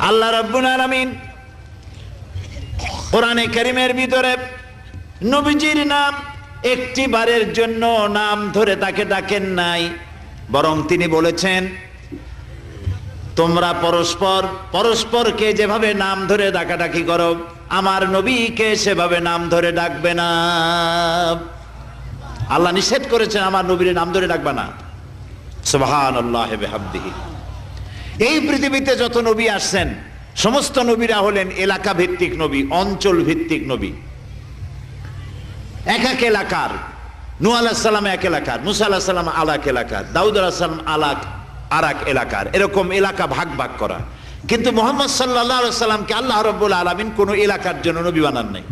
আল্লাহ রাব্বুল আলামিন কোরআনে কারীমের ভিতরে নবীজির নাম একটি বারের জন্য নাম ধরে তাকে ডাকেন নাই, বরং তিনি বলেছেন তোমরা পরস্পর পরস্পরকে যেভাবে নাম ধরে ডাকাডাকি করো আমার নবীকে সেভাবে নাম ধরে ডাকবে না। আল্লাহ নিষেধ করেছেন আমার নবীর নাম ধরে ডাকবে না। সুবহানাল্লাহি ওয়া বিহামদিহি। এই পৃথিবীতে যত নবী আসছেন সমস্ত নবীরা হলেন এলাকা ভিত্তিক নবী, অঞ্চল ভিত্তিক নবী। এক এক এলাকার, নূহ আলাইহিস সালাম এক এলাকার, মুসা আলাইহিস সালাম আলাক এলাকার, দাউদ আলাইহিস সালাম আরাক এলাকার, এরকম এলাকা ভাগ ভাগ করা। কিন্তু মুহাম্মদ সাল্লাল্লাহু আলাইহি ওয়াসাল্লামকে আল্লাহ রাব্বুল আলামিন কোন এলাকার জন্য নবী বানান নাই।